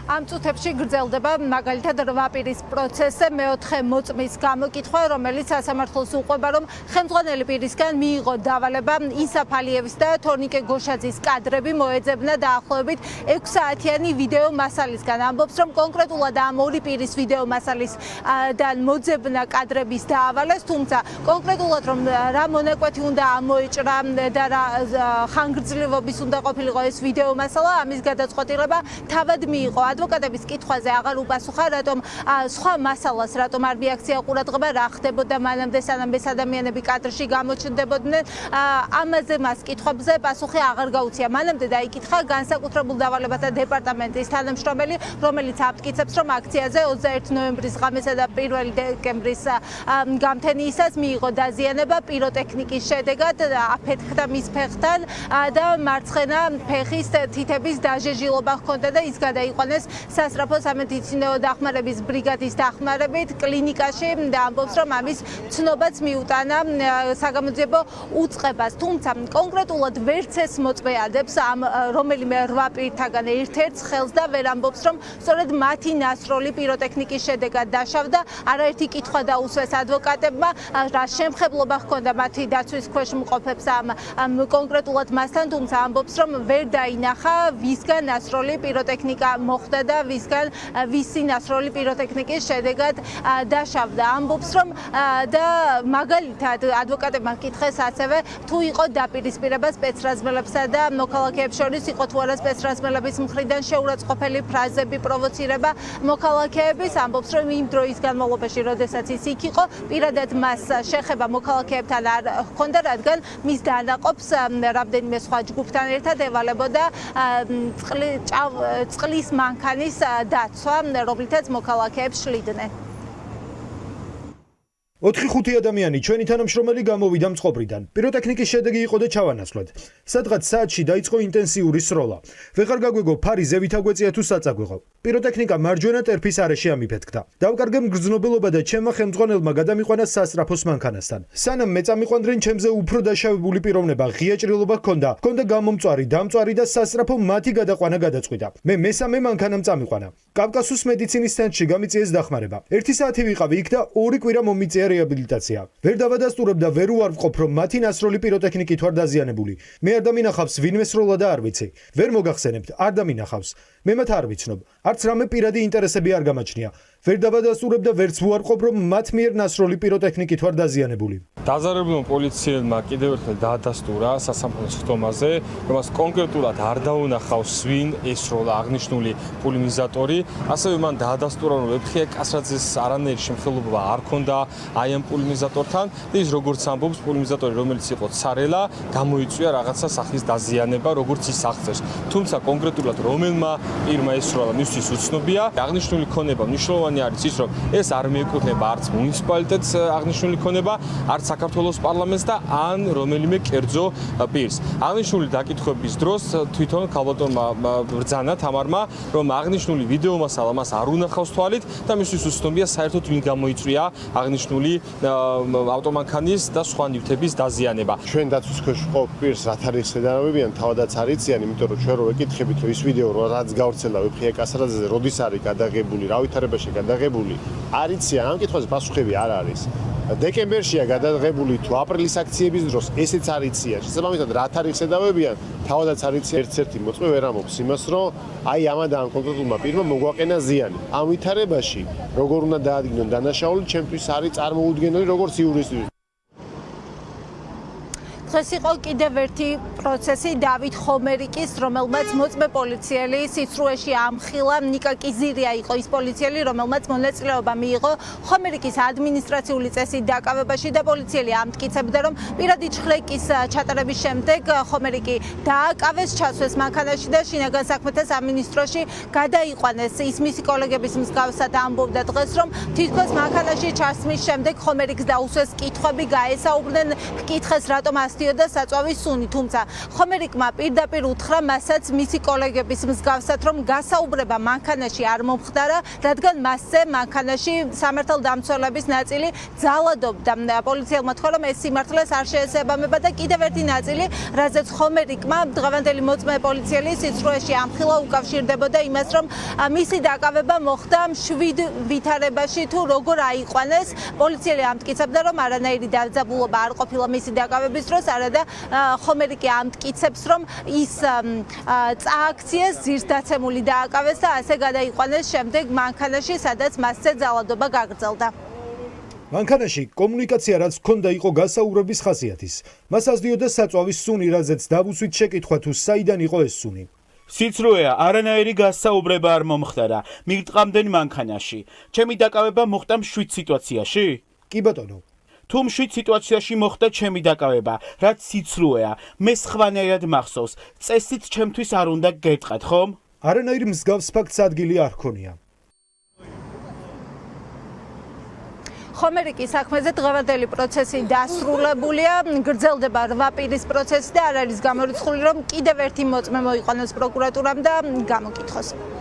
Am წუთებში გრძელდება მაგალითად რვაპირის პროცესზე მეოთხე მოწმის გამოკითხვა, რომელიც სასამართლოს უყვება, რომ ხელმძღვანელი პირისგან მიიღო დავალება ისაფ ალიევის და თორნიკე გოშაძის კადრები მოეძებნა დაახლოებით 6 საათიანი ვიდეო მასალისგან. ამბობს, რომ კონკრეტულად ამ ორი პირის ვიდეო მასალისგან მოძებნა კადრების დაავალეს, თუმცა კონკრეტულად რომ რა მონაკვეთი უნდა ამოეჭრა და რა ხანგრძლივობის უნდა ყოფილიყო ეს ვიდეო მასალა, ამის გადაწყვეტილება თავად მიიღო. Advokatების კითხვაზე აღარ უპასუხა, რატომ სხვა მასალას, რატომ არ მიაქცია ყურადღება, რა ხდებოდა მანამდე, სანამ ეს ადამიანები კადრში გამოჩნდებოდნენ. ამაზე მას კითხვებზე პასუხი აღარ გაუწია. მანამდე დაიკითხა განსაკუთრებულ დავალებათა დეპარტამენტის თანამშრომელი, რომელიც ამტკიცებს, რომ აქციაზე 21 ნოემბრის ღამესა და 1 დეკემბრის გამთენიისას მიიღო დაზიანება პიროტექნიკის შედეგად, აფეთქდა მის ფეხთან და მარცხენა ფეხის თითების დაჟეჟილობა ჰქონდა და ის გადაიყვანეს სასწრაფო სამედიცინო დახმარების ბრიგადის დახმარებით კლინიკაში და ამბობს, რომ ამის ცნობაც მიუტანა საგამოძიებო უწყებას. თუმცა კონკრეტულად ვერც ეს მოწმე ადებს ამ რომელიმე 8 პირთაგან ერთ-ერთს ხელს და ვერ ამბობს, რომ სწორედ მათი ნასროლი პიროტექნიკის შედეგად დაშავდა. არაერთი კითხვა დაუსვეს ადვოკატებმა, რა შემხებლობა ჰქონდა მათი დაცვის ქვეშ მყოფებს ამ კონკრეტულად მასთან, თუმცა ამბობს, რომ ვერ დაინახა ვისგან ნასროლი პიროტექნიკა მოხდა და ვისი ნასროლი პიროტექნიკის შედეგად დაშავდა. ამბობს, რომ და მაგალითად ადვოკატებმა კითხეს ასევე თუ იყო დაპირისპირება სპეცრაზმელებსა და მოქალაქეებს შორის, იყო თუ არა სპეცრაზმელების მხრიდან შეურაცხყოფელი ფრაზები, პროვოცირება მოქალაქეების. ამბობს, რომ იმ დროის განმავლობაში, როდესაც ის იქ იყო, პირადად მას შეხება მოქალაქეებთან არ ჰქონდა, რადგან მის დანაყოფს რამდენიმე სხვა ჯგუფთან ერთად ევალებოდა წყლის მანქანის დაცვა, რომლითაც მოქალაქეებს შლიდნენ. 4-5 ადამიანი ჩვენი თანამშრომელი გამოვიდა მწყობრიდან. პიროტექნიკის შედეგი იყო და ჩავანაცვლეთ. სადღაც საათში დაიწყო ინტენსიური სროლა. ვეღარ გაგვეგო ფარი ზევით აგვეწია თუ საწაგვიღო. პიროტექნიკა მარჯვენა ტერფის არეში ამიფეთქდა. დავკარგე მგრძნობელობა და ჩემმა ხელმძღვანელმა გადამიყვანა სასწრაფოს მანქანასთან. სანამ მე წამიყვანდნენ, ჩემზე უფრო დაშავებული პიროვნება, ღია ჭრილობა ჰქონდა. ჰქონდა გამომწვარი, დამწვარი და სასწრაფო მათი გადაყვანა გადაწყვიტა. მე მესამე მანქანამ წამიყვანა. კავკასიის მედიცინის ცენტრში გამიწიეს დახმარება. 1 საათი ვიყავი იქ და 2 კვირა მომიწია რეაბილიტაცია. ვერ დავადასტურებ და ვერ უარყოფ, რომ მათი ნასროლი პიროტექნიკით ვარ დაზიანებული. მე არ დამინახავს ვინმე სროლა და არ ვიცი. ვერ მოგახსენებთ, არ დამინახავს. მე მათ არ ვიცნობ. არც რამე პირადი ინტერესები არ გამაჩნია. ვერ დავადასტურებ და ვერც უარყოფ, რომ მათ მიერ ნასროლი პიროტექნიკით ვარ დაზიანებული. დაზარებულმა პოლიციელმა კიდევ ერთხელ დაადასტურა სასამართლოს ხტომაზე, რომ მას კონკრეტულად არ დაუნახავს ვინ ესროლა აღნიშნული პულინიზატორი. ასევე მან დაადასტურა, რომ ვეფხია კასრაძეს არანაირი შემხელობა არ ჰქონდა აი ამ პულინიზატორთან. ის როგორც ამბობს, პულინიზატორი, რომელიც იყო ცარელა, გამოიწვია რაღაცა სახის დაზიანება, როგორც ის აღწევს. თუმცა კონკრეტულად რომელმა პირმა ესროლა, მისთვის უცნობია. აღნიშნული ქონება მნიშვნელოვანი არის ის, რომ ეს არ მიეკუთვნება არც მუნიციპალიტეტს აღნიშნული ქონება, არც საქართველოს პარლამენტს და ან რომელიმე კერძო პირს. აღნიშნული დაკითხვების დროს თვითონ ქალბატონმა ბრძანა თამარმა, რომ აღნიშნული ვიდეო მასალა მას არ უნახავს თვალით და მისთვის უცნობია საერთოდ ვინ გამოიწვია აღნიშნული ავტომანქანის და სხვა ნივთების დაზიანება. ჩვენ დაცვის ქვეშ მყოფ პირს რაც არის შედარებებიან, თავადაც არ იციან, იმიტომ რომ ჩვენ რო ვეკითხებით, რომ ის ვიდეო რაც გავრცელა ვეფხია კასრაძეზე, როდის არის გადაღებული, რა ვითარებაში გადაღებული, არ იციან, ამ კითხვაზე პასუხები არ არის. დეკემბერშია გადაღებული თუ აპრილის აქციების დროს, ესეც არ იციან. შესაბამისად, რა თარიღს ედავებიან, თავადაც არ იციან. ერთ-ერთი მოწმე ვერ ამბობს იმას, რომ აი ამადან კონკრეტულმა პირმა მოგვაყენა ზიანი. ამ ვითარებაში როგორ უნდა დაადგინონ დანაშაული, ჩემთვის არის წარმოუდგენელი როგორც იურისტი. დღეს იყო კიდევ ერთი პროცესი დავით ხომერიკის, რომელმაც მოწმე პოლიციელი სიცრუეში ამხილა. ნიკა კიზირია იყო ის პოლიციელი, რომელმაც მონაწილეობა მიიღო ხომერიკის ადმინისტრაციული წესით დაკავებაში და პოლიციელი ამტკიცებდა, რომ პირადი ჩხრეკის ჩატარების შემდეგ ხომერიკი დააკავეს, ჩასვეს მანქანაში და შინაგან საქმეთა სამინისტროში გადაიყვანეს. ის მისი კოლეგების მსგავსად ამბობდა დღეს, რომ თითქოს მანქანაში ჩასმის შემდეგ ხომერიკს დაუსვეს კითხვები, გაესაუბრნენ, ჰკითხეს, რატომ ასეთი დასდიოდა საწვავის სუნი, თუმცა ხომერიკმა პირდაპირ უთხრა მასაც მისი კოლეგების მსგავსად, რომ გასაუბრება მანქანაში არ მომხდარა, რადგან მასზე მანქანაში სამართალდამცველების ნაწილი ძალადობდა. პოლიციელმა თქვა, რომ ეს სიმართლეს არ შეესაბამება და კიდევ ერთი ნაწილი, რაზეც ხომერიკმა დღევანდელი მოწმე პოლიციელი სიცრუეში ამხილა უკავშირდებოდა იმას, რომ მისი დაკავება მოხდა მშვიდ ვითარებაში თუ როგორ აიყვანეს. პოლიციელი ამტკიცებდა, რომ არანაირი დაძაბულობა არ ყოფილა მისი დაკავების დროს, არადა ხომერიკი ამტკიცებს, რომ ის წააქციეს, ძირსდაცემული დააკავეს და ასე გადაიყვანეს შემდეგ მანქანაში, სადაც მასზე ძალადობა გაგრძელდა. მანქანაში კომუნიკაცია რაც ჰქონდა იყო გასაუბრების ხასიათის. მას ასდიოდა საწვავის სუნი, რაზეც დავუსვით შეკითხვა თუ საიდან იყო ეს სუნი. სიცრუეა, არანაირი გასაუბრება არ მომხდარა. მიგტყამდნენ მანქანაში. ჩემი დაკავება მოხდა მშვიდ სიტუაციაში? კი ბატონო. თუ მშვიდ სიტუაციაში მოხდა ჩემი დაკავება, რაც სიცრუეა, მე სხვანაირად მახსოვს. წესით ჩემთვის არ უნდა გეტყათ, ხომ? არანაირი მსგავს ფაქტს ადგილი არ ჰქონია. ხომერიკის საქმეზე დღევანდელი პროცესი დასრულებულია, გრძელდება 8 პირის პროცესი და არ არის გამორიცხული, რომ კიდევ ერთი მოწმე მოიყვანოს პროკურატურამ და გამოკითხოს.